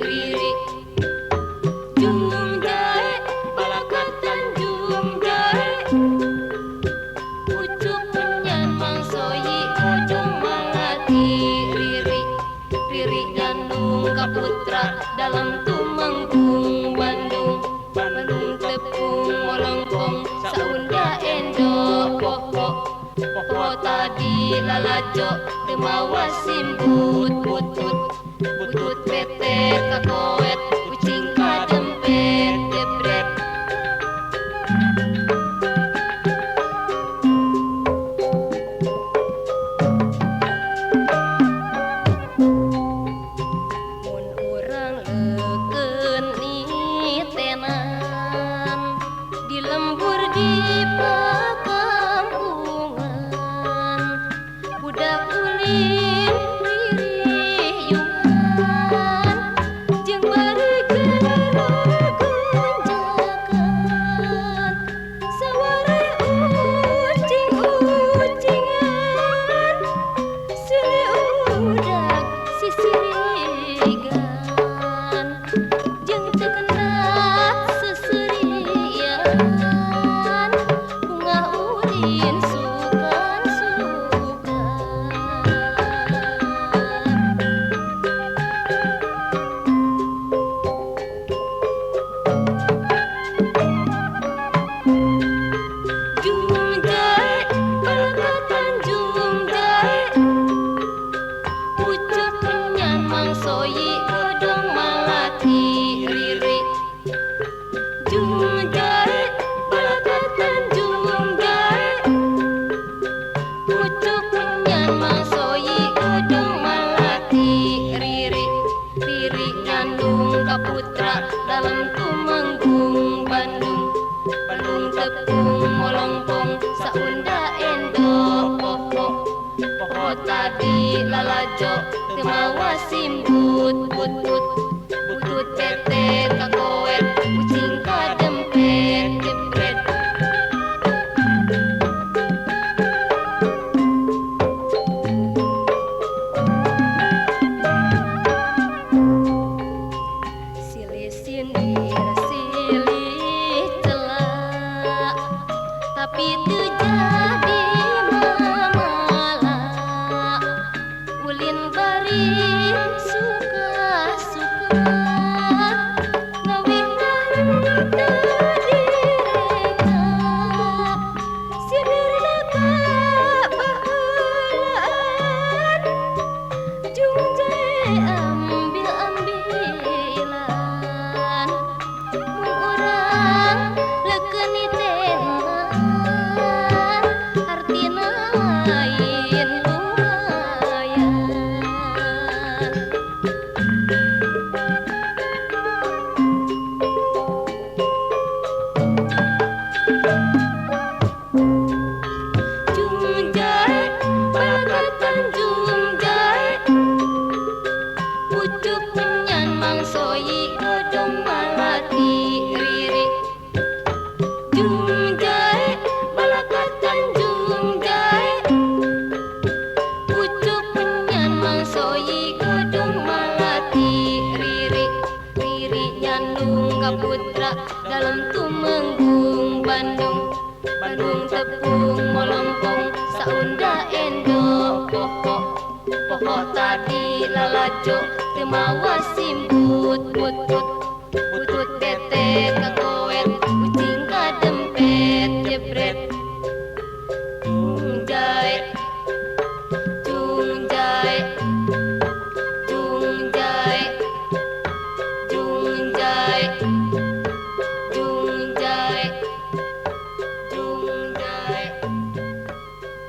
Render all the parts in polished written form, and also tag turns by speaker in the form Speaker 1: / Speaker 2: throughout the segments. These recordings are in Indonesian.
Speaker 1: riri. Jum jae balakatan jum jae, pucuk penyan mangsoyi ujung malati riri. Riri nyandung kaputra dalam tumenggung Bandung. Bandung tepung molongkong saunda endo poho. Poho tadi lalajo temawa simbut butut. Butut pete kakoet kucing kadempet jebret. Mun urang leukeun nitenan di lembur di pakampungan, budak ulin ririungan jeung bari gunjakan sawarai ucing-ucingan sile udak sisirigan jeung teu kendak seserian bunga ulin sukan-sukan. Jum jae balakatan jum jae, pucuk penyan mangsoyi godong malati riri. Jum jae balakatan jum jae, pucuk penyan mangsoyi godong malati riri. Riri nyandung kaputra dalam tumenggung Bandung. Bandung tepung molongkong saunda endo poho. Poho tadi lalajo temawa simbut butut. Butut pete kakoet kucing kadempet jebret. Silih sindir silih celak, tapi teu jadi mamala. Ulin bari suka-suka ngawingan teu direka. Sindirna kabaheulaan, jum jae ambil-ambilan. Mun urang leukeun nitenan, artina lain lumayan. Jum jae balakatan jum jae, pucuk penyan mangsoyi godong malati riri. Jum jae balakatan jum jae, pucuk penyan mangsoyi godong malati riri. Riri nyandung kaputra dalam tumenggung Bandung. Bandung tepung molongkong saunda endo poho. Poho tadi lalajo temawa simbut butut. Butut pete kakoet kucing kadempet jebret. Jum jae jum jae jum jae jum jae jum jae jum jae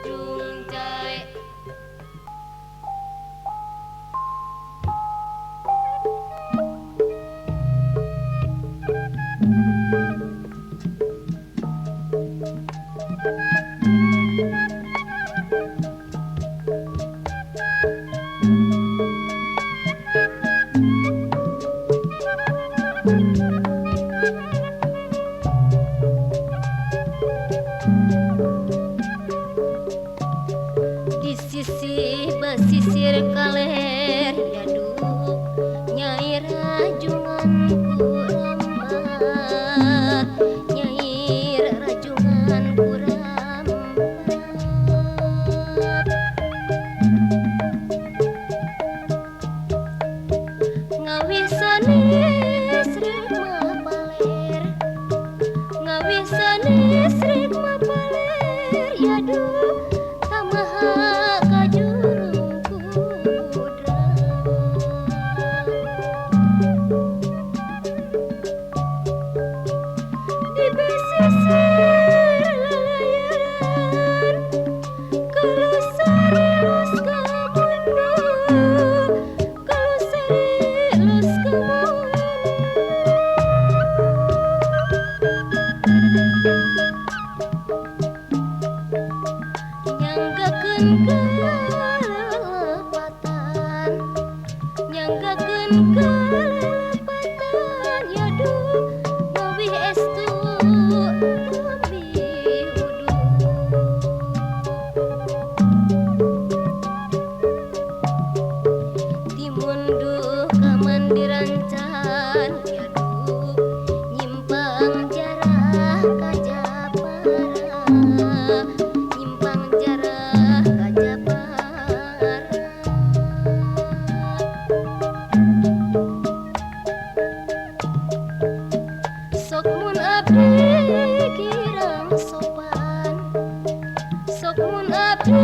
Speaker 1: jum jae. kalepatan yadu ngawih estu lambi udu timundu kamandiran can yadu nyimpang jarah kajapara nyimpang jarah kajapara sok mun abdi kirang sopan sok mun abdi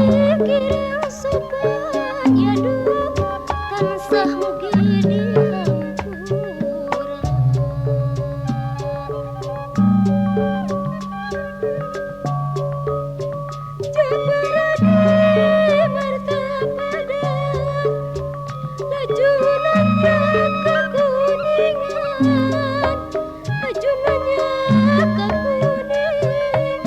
Speaker 1: kirang sopan yadu tansah mugi dihampura Jabarani martapada lajunanya kakuningan lajunanya kakuningan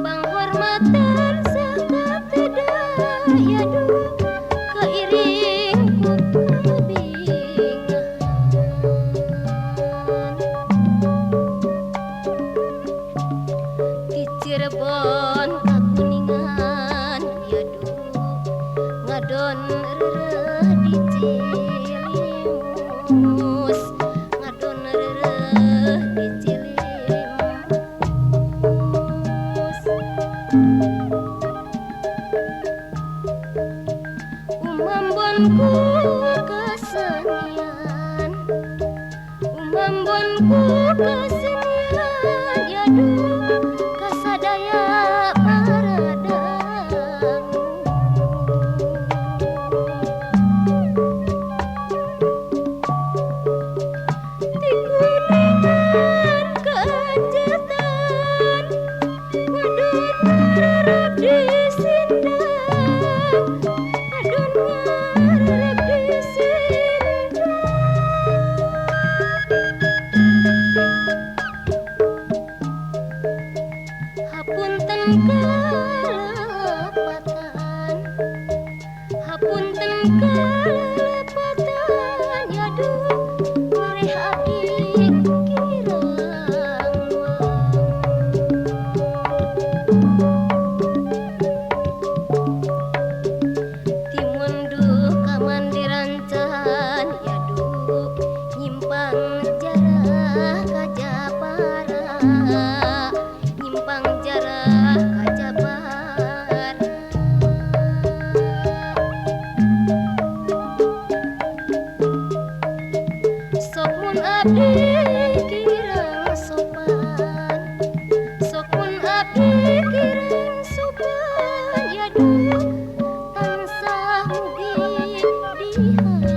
Speaker 1: panghormatan sakateda yadu keiring kebingan di Cirebon kakuningan yadu ngadon rereh di Cilimus ngadon rereh di Cilimus umambonku kesenian umambonku kesenian yadu kasadaya paradang di kuningan keanjatan ngadon ngarep di sindang ngadon ngarep di sindang hapunten kalepatan hapunten kalepatan yadu ngareh abdi kirang timundu kamandiran can yadu nyimpang jarah kajapara nyimpang jarah kajapara sok mun abdi kirang sopan sok mun abdi kirang sopan yadu tansah mugi dihampura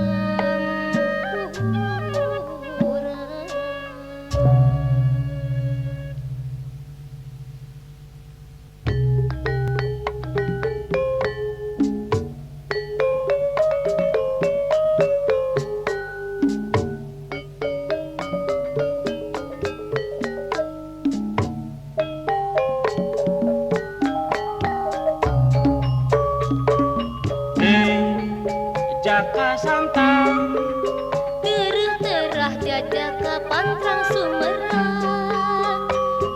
Speaker 2: Jaka Santang
Speaker 1: Tereh terah jajaka pantrang sumerah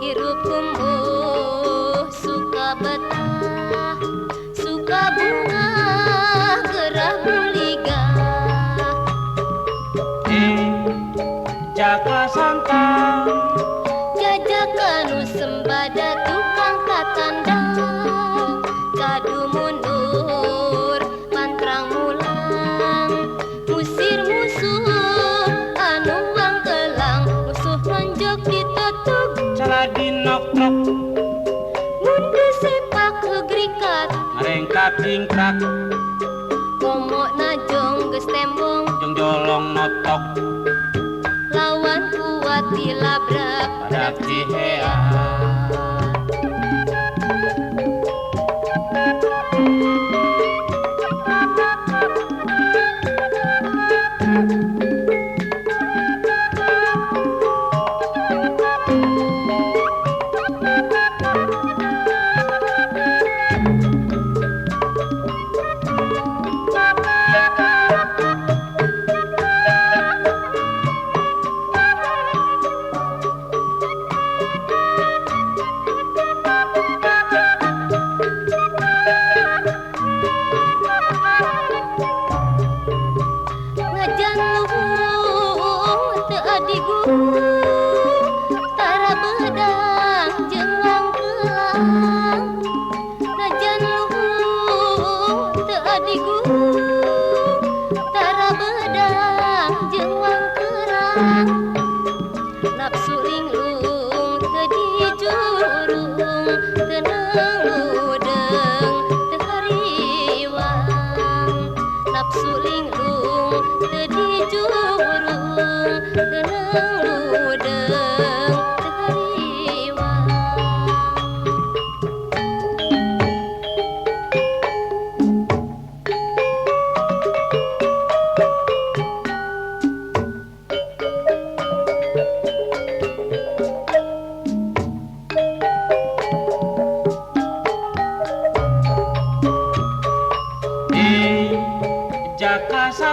Speaker 1: hirup kumbuh suka betah suka bunga gerah buligah
Speaker 2: Jaka Santang
Speaker 1: jajaka nu sembada tukang katandang kadu mundur pantrang mulang musir musuh anu wangkelang musuh nonjok ditutup
Speaker 2: Caladi nok-nok
Speaker 1: mundu sepak kegrikat
Speaker 2: ngarengkat tingkrak
Speaker 1: komo najong geus tembong
Speaker 2: jeung jolong notok
Speaker 1: lawan kuat dilabrak
Speaker 2: badak cihea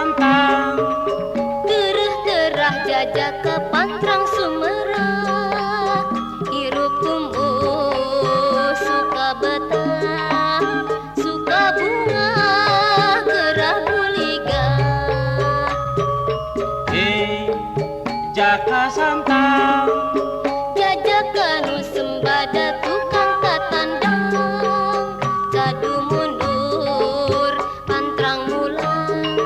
Speaker 2: santang
Speaker 1: Gereh terah jajak ke Pantrang Sumerang Hirup kumbu suka betah Suka bunga gerah buliga
Speaker 2: Jaka santang
Speaker 1: Jajak kanu sembada tukang katandang Cadu mundur pantrang mulang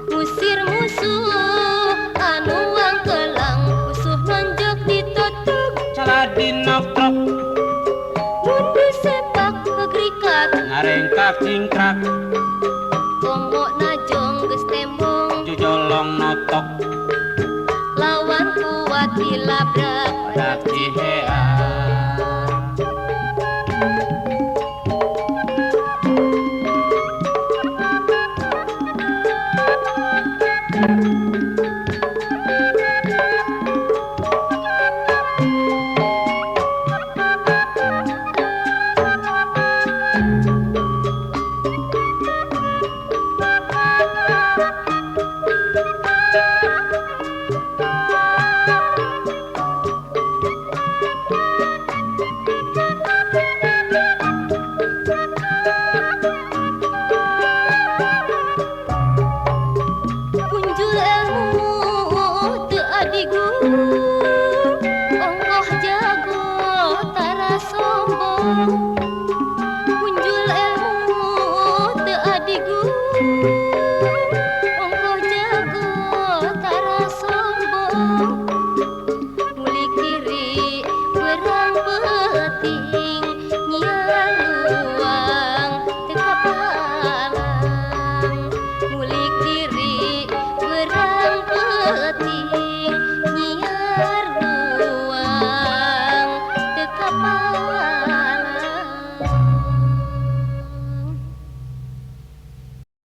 Speaker 1: Musir musuh anu wangkelang Musuh nonjok ditutup
Speaker 2: caladi nokrok
Speaker 1: Mundur sepak kegrikat
Speaker 2: ngarengkak cingkrak
Speaker 1: Komo najong geus tembong
Speaker 2: jujolong notok
Speaker 1: Lawan kuat dilabrak
Speaker 2: dak cihea
Speaker 1: Punjul ilmu teu adigu Ongkoh jago tara sombong Punjul ilmu teu adigu Ongkoh jago tara sombong Muli kiri berang peting Nyiar luang teu kapalang Muli kiri berang peting Nyiar luang teu kapalang